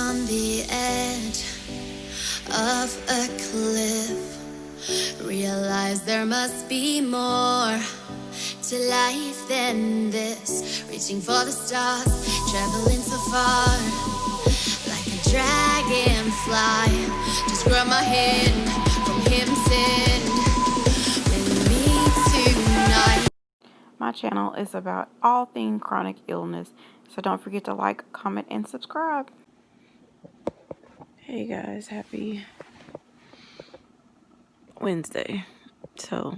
on the edge of a cliff. Realize there must be more to life than this. Reaching for the stars, traveling so far, like a dragonfly. Just grab my hand from him, send with me tonight. My channel is about all things chronic illness, so don't forget to like, comment, and subscribe. Hey guys, happy Wednesday. So,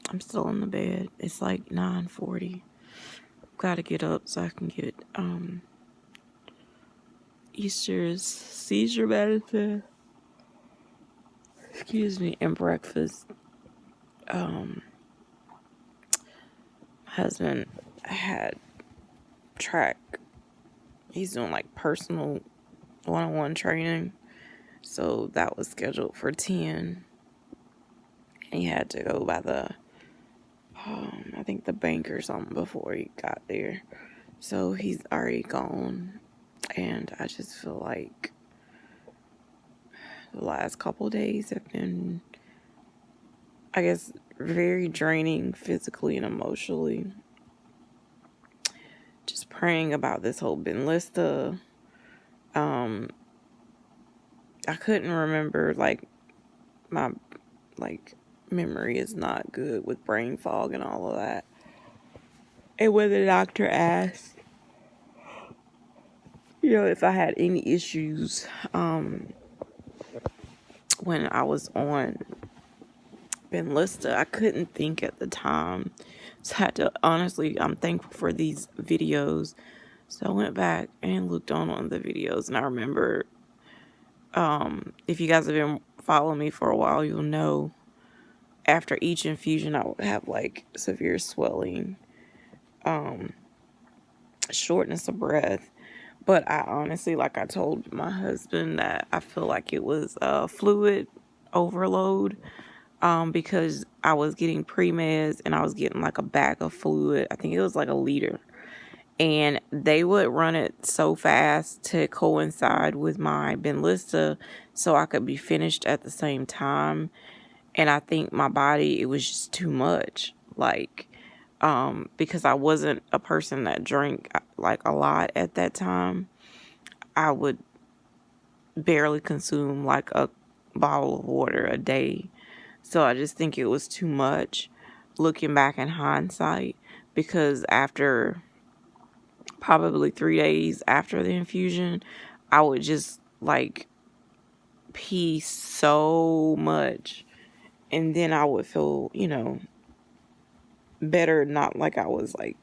I'm still in the bed. It's like 9:40. Gotta get up so I can get Easter's seizure medicine. Excuse me, and breakfast. My husband had track. He's doing like personal one-on-one training. So that was scheduled for 10. And he had to go by the I think the bank or something before he got there. So he's already gone. And I just feel like the last couple days have been, I guess, very draining physically and emotionally. Just praying about this whole Benlista. I couldn't remember, like, my, memory is not good with brain fog and all of that. And when the doctor asked, if I had any issues, when I was on Benlista, I couldn't think at the time. So I had to, honestly, I'm thankful for these videos. So I went back and looked on one of the videos, and I remember, if you guys have been following me for a while, you'll know after each infusion, I would have like severe swelling, shortness of breath. But I honestly, like I told my husband, that I feel like it was fluid overload, because I was getting pre-meds and I was getting like a bag of fluid. I think it was like a liter. And they would run it so fast to coincide with my Benlista so I could be finished at the same time. And I think my body, it was just too much. Like, because I wasn't a person that drank like a lot at that time. I would barely consume like a bottle of water a day. So I just think it was too much looking back in hindsight, because after probably 3 days after the infusion, I would just like pee so much, and then I would feel, better, not like I was like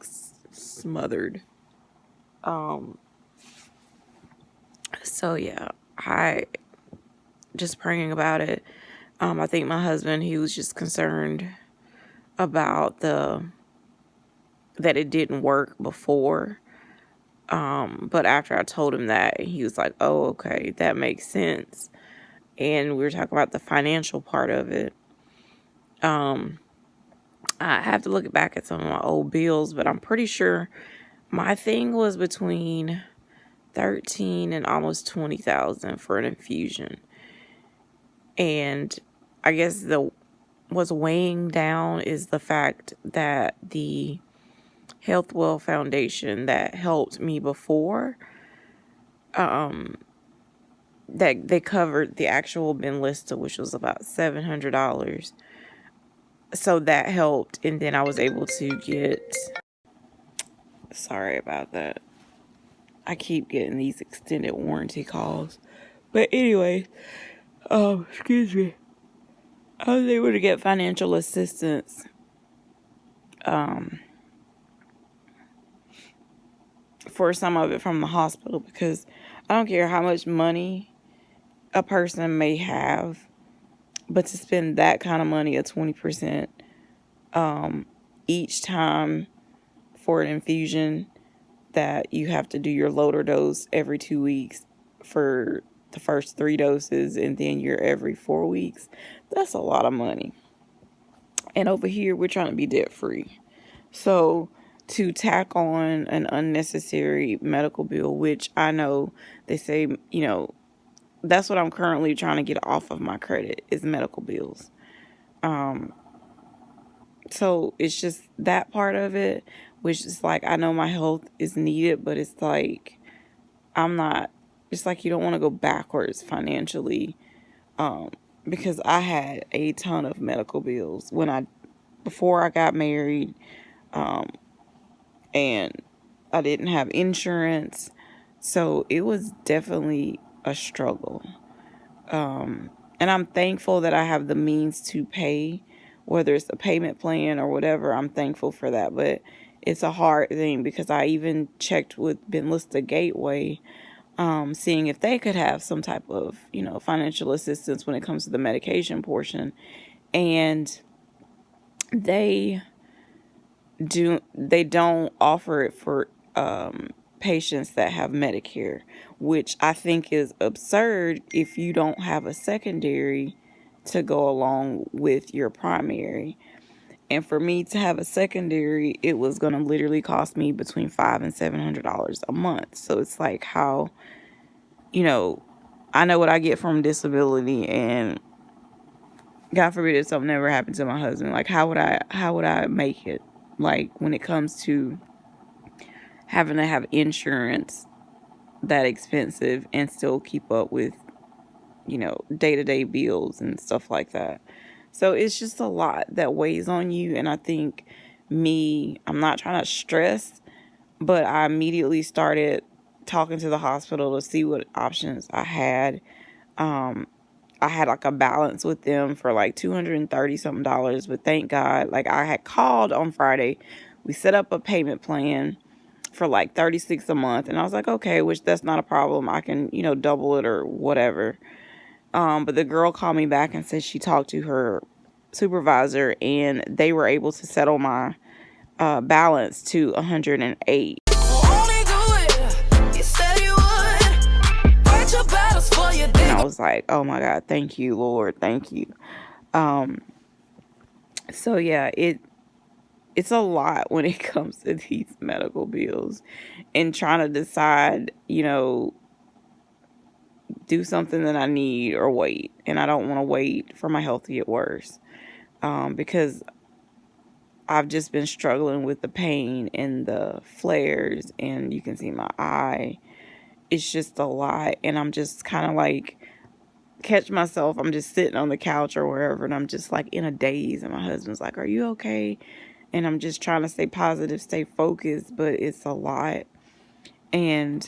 smothered. So yeah, I just praying about it. I think my husband, he was just concerned about that it didn't work before. But after I told him that, he was like, oh, okay, that makes sense. And we were talking about the financial part of it. I have to look back at some of my old bills, but I'm pretty sure my thing was between $13,000 and almost $20,000 for an infusion. And I guess what's weighing down is the fact that the Healthwell Foundation that helped me before, that they covered the actual Benlista, which was about $700. So that helped, and then I was able to get, sorry about that, I keep getting these extended warranty calls. But anyway, excuse me, I was able to get financial assistance, for some of it from the hospital, because I don't care how much money a person may have, but to spend that kind of money, at 20%, each time for an infusion, that you have to do your loader dose every 2 weeks for the first 3 doses, and then you're every 4 weeks. That's a lot of money. And over here, we're trying to be debt free. So to tack on an unnecessary medical bill, which I know they say, that's what I'm currently trying to get off of my credit is medical bills. So it's just that part of it, which is like, I know my health is needed, but it's like, it's like you don't want to go backwards financially. Because I had a ton of medical bills before I got married, and I didn't have insurance. So it was definitely a struggle. And I'm thankful that I have the means to pay, whether it's a payment plan or whatever. I'm thankful for that. But it's a hard thing because I even checked with Benlista Gateway, seeing if they could have some type of, financial assistance when it comes to the medication portion. And they don't offer it for patients that have Medicare, which I think is absurd if you don't have a secondary to go along with your primary. And for me to have a secondary, it was going to literally cost me between $500 and $700 a month. So it's like, how, I know what I get from disability, and God forbid if something ever happened to my husband, like how would I make it? Like when it comes to having to have insurance that expensive and still keep up with, day-to-day bills and stuff like that. So it's just a lot that weighs on you. And I think I'm not trying to stress, but I immediately started talking to the hospital to see what options I had. I had like a balance with them for like $230 something, but thank God, like I had called on Friday. We set up a payment plan for like $36 a month, and I was like, okay, which that's not a problem. I can, double it or whatever. But the girl called me back and said she talked to her supervisor and they were able to settle my balance to $108. And I was like, oh my God, thank you, Lord, thank you. So yeah, it's a lot when it comes to these medical bills and trying to decide, do something that I need or wait. And I don't want to wait for my health to get worse, because I've just been struggling with the pain and the flares, and you can see my eye. It's just a lot. And I'm just kind of like, catch myself. I'm just sitting on the couch or wherever, and I'm just like in a daze. And my husband's like, are you okay? And I'm just trying to stay positive, stay focused, but it's a lot. And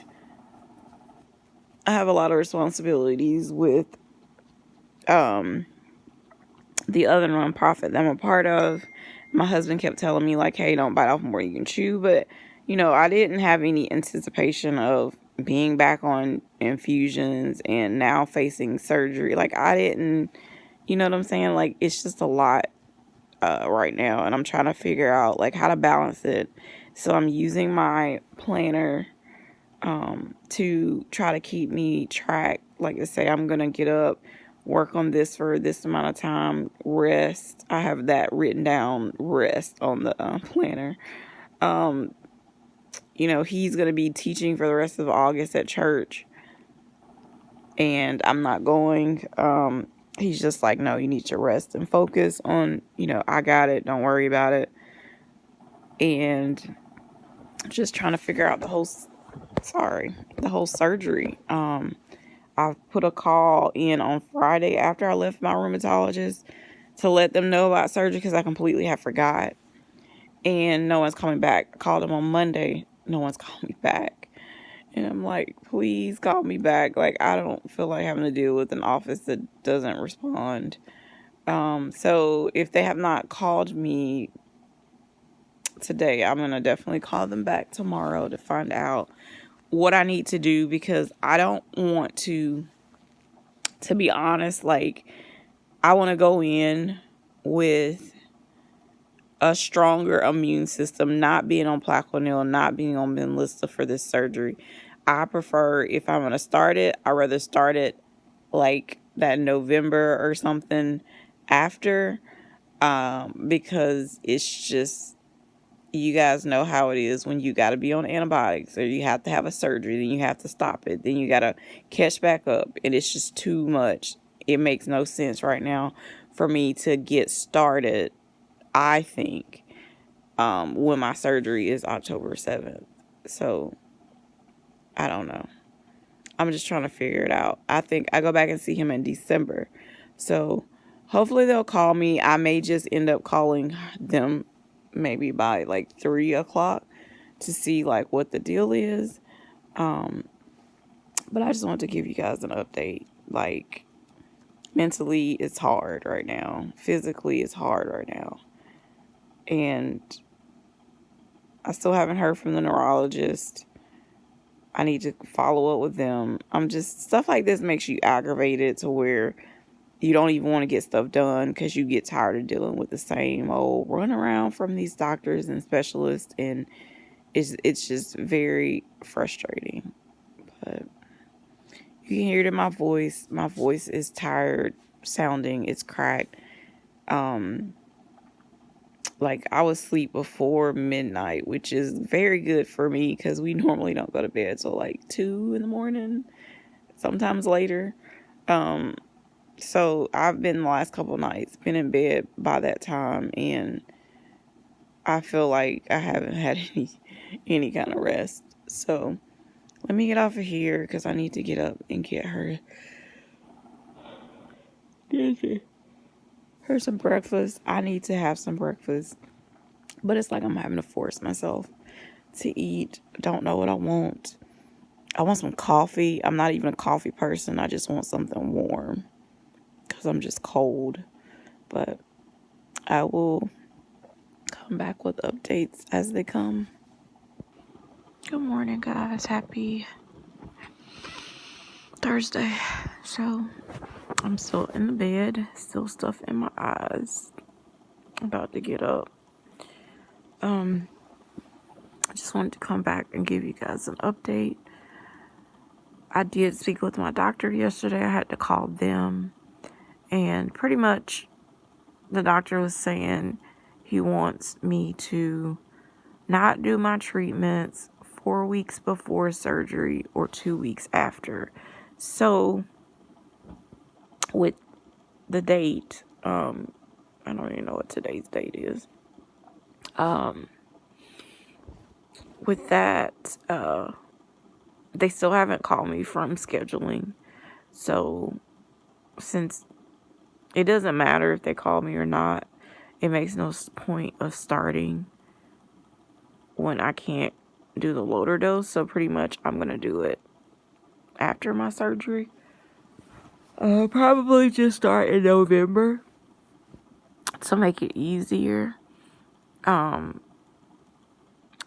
I have a lot of responsibilities with the other nonprofit that I'm a part of. My husband kept telling me like, hey, don't bite off more than you can chew. But, I didn't have any anticipation of being back on infusions and now facing surgery. Like I didn't, you know what I'm saying? Like it's just a lot right now. And I'm trying to figure out like how to balance it. So I'm using my planner to try to keep me track. Like to say, I'm going to get up, work on this for this amount of time, rest. I have that written down, rest on the planner. He's going to be teaching for the rest of August at church, and I'm not going. He's just like, no, you need to rest and focus on, I got it. Don't worry about it. And just trying to figure out the whole surgery. I put a call in on Friday after I left my rheumatologist to let them know about surgery because I completely have forgot. And no one's coming back. I called them on Monday. No one's calling me back. And I'm like, please call me back. Like, I don't feel like having to deal with an office that doesn't respond. So if they have not called me today, I'm going to definitely call them back tomorrow to find out what I need to do, because I don't want to be honest, like I want to go in with a stronger immune system, not being on Plaquenil, not being on Benlysta for this surgery. I prefer, if I'm going to start it, I'd rather start it like that November or something after, because it's just, you guys know how it is when you got to be on antibiotics or you have to have a surgery, then you have to stop it, then you got to catch back up, and it's just too much. It makes no sense right now for me to get started, I think, when my surgery is October 7th. So I don't know. I'm just trying to figure it out. I think I go back and see him in December. So hopefully they'll call me. I may just end up calling them maybe by like 3 o'clock to see like what the deal is. But I just wanted to give you guys an update. Like, mentally it's hard right now. Physically it's hard right now. And I still haven't heard from the neurologist. I need to follow up with them. Stuff like this makes you aggravated to where you don't even want to get stuff done because you get tired of dealing with the same old run around from these doctors and specialists, and it's just very frustrating. But you can hear it in my voice. My voice is tired sounding. It's cracked. Like I was asleep before midnight, which is very good for me because we normally don't go to bed till like 2 in the morning, sometimes later. So I've been the last couple of nights been in bed by that time, and I feel like I haven't had any kind of rest. So let me get off of here because I need to get up and get her some breakfast. I need to have some breakfast, but it's like I'm having to force myself to eat. Don't know what I want. I want some coffee. I'm not even a coffee person. I just want something warm because I'm just cold. But I will come back with updates as they come. Good morning, guys. Happy Thursday. So I'm still in the bed, still stuff in my eyes. About to get up. I just wanted to come back and give you guys an update. I did speak with my doctor yesterday. I had to call them, and pretty much the doctor was saying he wants me to not do my treatments 4 weeks before surgery or 2 weeks after. So with the date, I don't even know what today's date is. With that, they still haven't called me from scheduling. So since it doesn't matter if they call me or not, it makes no point of starting when I can't do the loader dose. So pretty much I'm going to do it after my surgery. I'll probably just start in November to make it easier.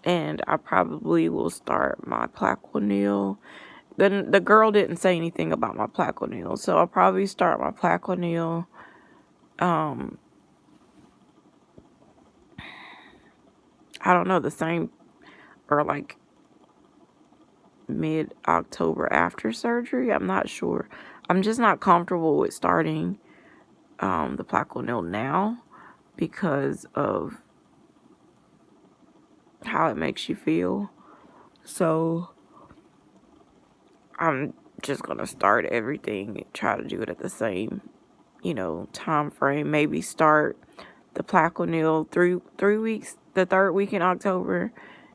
And I probably will start my Plaquenil. Then the girl didn't say anything about my Plaquenil, so I'll probably start my Plaquenil. I don't know, the same or like mid-October after surgery. I'm not sure. I'm just not comfortable with starting the Plaquenil now because of how it makes you feel. So I'm just gonna start everything and try to do it at the same, time frame. Maybe start the Plaquenil three weeks, the third week in October,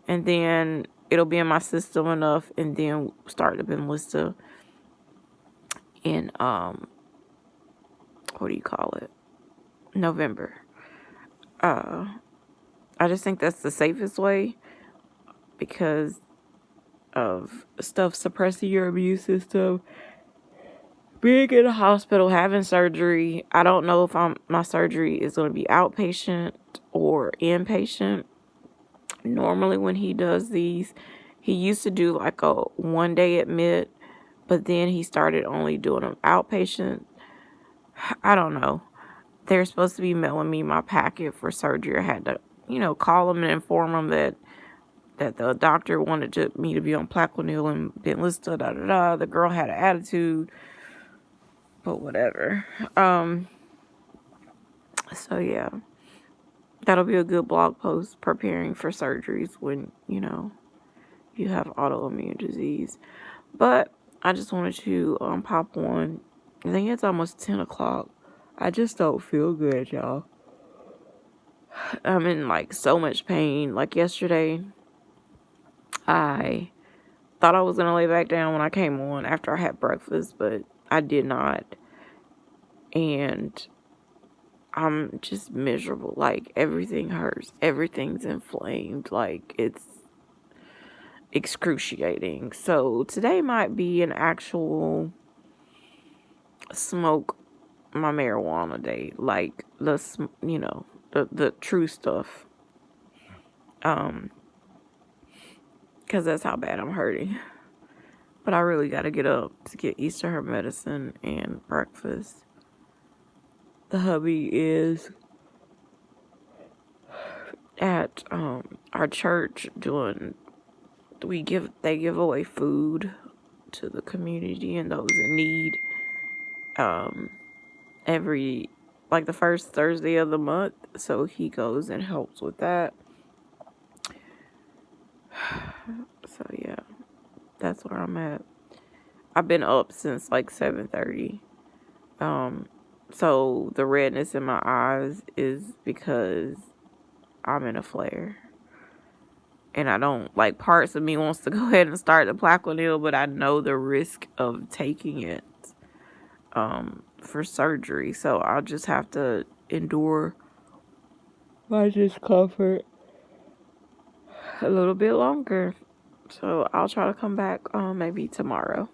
and then it'll be in my system enough, and then start the Benlysta in November. I just think that's the safest way because of stuff suppressing your immune system. Being in a hospital, having surgery, I don't know if my surgery is going to be outpatient or inpatient. Normally when he does these, he used to do like a 1-day admit, but then he started only doing them outpatient. I don't know. They're supposed to be mailing me my packet for surgery. I had to, call them and inform them that the doctor wanted me to be on Plaquenil and Benlysta, da-da-da. The girl had an attitude, but whatever. So, yeah. that'll be a good blog post, preparing for surgeries when, you know, you have autoimmune disease. But I just wanted to pop on. I think it's almost 10 o'clock. I just don't feel good, y'all. I'm in like so much pain. Like yesterday, I thought I was going to lay back down when I came on after I had breakfast, but I did not. And I'm just miserable. Like, everything hurts. Everything's inflamed. Like, it's excruciating. So today might be an actual smoke my marijuana day. Like, the true stuff. Because that's how bad I'm hurting. But I really got to get up to get Easter her medicine and breakfast. The hubby is at our church doing. They give away food to the community and those in need. Every like the first Thursday of the month, so he goes and helps with that. So yeah, that's where I'm at. I've been up since like 7:30. So the redness in my eyes is because I'm in a flare. And I don't, like, parts of me wants to go ahead and start the Plaquenil, but I know the risk of taking it for surgery. So I'll just have to endure my discomfort a little bit longer. So I'll try to come back maybe tomorrow.